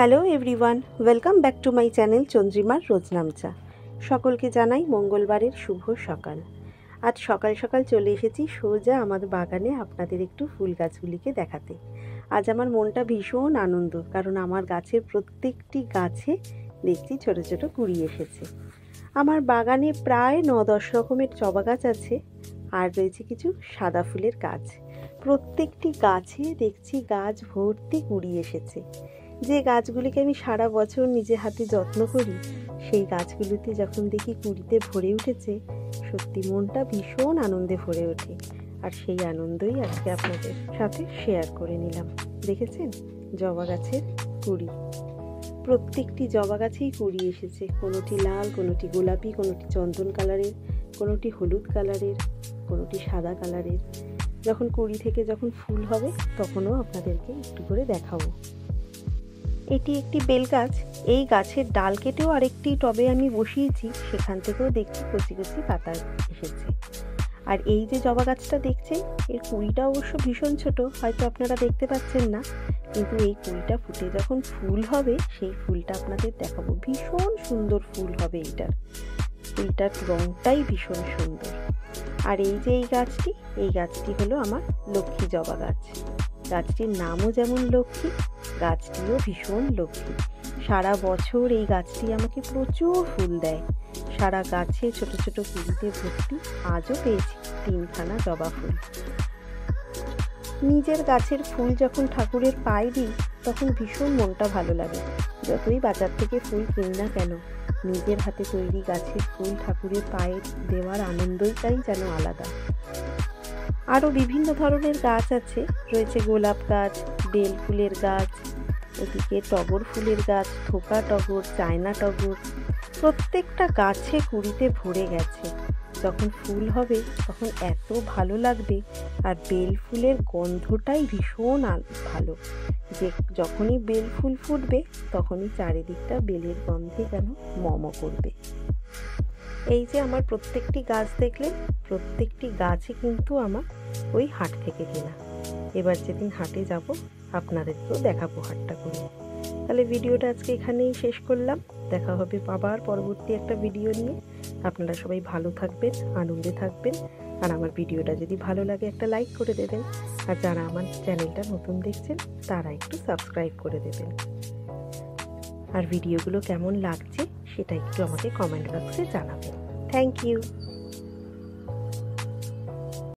Hello everyone, welcome back to my channel চন্দ্রিমার রোজনামচা। সকলকে জানাই মঙ্গলবারের শুভ সকাল। আজ সকাল সকাল চলে এসেছি সোজা আমার বাগানে আপনাদের একটু ফুল গাছগুলিকে দেখাতে। আজ আমার মনটা ভীষণ আনন্দ, কারণ আমার গাছের প্রত্যেকটি গাছে দেখছি ছোট ছোট কুড়ি এসেছে। আমার বাগানে প্রায় 9-10 রকমের জবা গাছ আছে, আর রয়েছে কিছু সাদা ফুলের গাছ। প্রত্যেকটি গাছে দেখছি গাছ ভর্তি কুড়ি এসেছে। যে গাছগুলিকে আমি সারা বছর নিজে হাতে যত্ন করি, সেই গাছগুলিতে যখন দেখি কুড়িতে ভরে উঠেছে, সত্যি মনটা ভীষণ আনন্দে ভরে ওঠে। আর সেই আনন্দই আজকে আপনাদের সাথে শেয়ার করে নিলাম। দেখেছেন জবা গাছের কুড়ি, প্রত্যেকটি জবা গাছেই কুড়ি এসেছে। কোনোটি লাল, কোনোটি গোলাপি, কোনোটি চন্দন কালারের, কোনোটি হলুদ কালারের, কোনোটি সাদা কালারের। যখন কুড়ি থেকে যখন ফুল হবে তখনও আপনাদেরকে একটু করে দেখাবো। এটি একটি বেল গাছ। এই গাছের ডাল কেটেও আরেকটি টবে আমি বসিয়েছি, সেখান থেকেও দেখছি কচি কচি পাতা এসেছে। আর এই যে জবা গাছটা দেখছেন, এর কুড়িটা অবশ্য ভীষণ ছোট, হয়তো আপনারা দেখতে পাচ্ছেন না, কিন্তু এই কুড়িটা ফুটে যখন ফুল হবে সেই ফুলটা আপনাদের দেখাবো। ভীষণ সুন্দর ফুল হবে এইটার, ফুলটার রংটাই ভীষণ সুন্দর। আর এই যে এই গাছটি হলো আমার লক্ষ্মী জবা গাছ। গাছটির নামও যেমন লক্ষ্মী, গাছটিও ভীষণ লক্ষ্মী। সারা বছর এই গাছটি আমাকে প্রচুর ফুল দেয়। সারা গাছে ছোট ছোট কুড়িতে ভর্তি। আজও পেয়েছি 3খানা জবা ফুল। নিজের গাছের ফুল যখন ঠাকুরের পায়ে দিই তখন ভীষণ মনটা ভালো লাগে। যতই বাজার থেকে ফুল কিনি না কেন, নিজের হাতে তৈরি গাছের ফুল ঠাকুরের পায়ে দেওয়ার আনন্দটাই যেন আলাদা। আরও বিভিন্ন ধরনের গাছ আছে, রয়েছে গোলাপ গাছ, বেল ফুলের গাছ, ওদিকে টগর ফুলের গাছ, থোকা টগর, চায়না টগর। প্রত্যেকটা গাছে কুড়িতে ভরে গেছে। যখন ফুল হবে তখন এত ভালো লাগবে। আর বেল ফুলের গন্ধটাই ভীষণ ভালো, যে যখনই বেল ফুল ফুটবে তখনই চারিদিকটা বেলের গন্ধে যেন মম করবে। এই যে আমার প্রত্যেকটি গাছ দেখলেন, প্রত্যেকটি গাছই কিন্তু আমার ওই হাট থেকে কেনা। এবার যেদিন হাটে যাব আপনাদেরকেও দেখাবো হাটটা করে। তাহলে ভিডিওটা আজকে এখানেই শেষ করলাম। দেখা হবে আবার পরবর্তী একটা ভিডিও নিয়ে। আপনারা সবাই ভালো থাকবেন, আনন্দে থাকবেন। আর আমার ভিডিওটা যদি ভালো লাগে একটা লাইক করে দেবেন। আর যারা আমার চ্যানেলটা নতুন দেখছেন তারা একটু সাবস্ক্রাইব করে দেবেন। আর ভিডিওগুলো কেমন লাগছে সেটা একটু আমাকে কমেন্ট বক্সে জানাবেন। Thank you.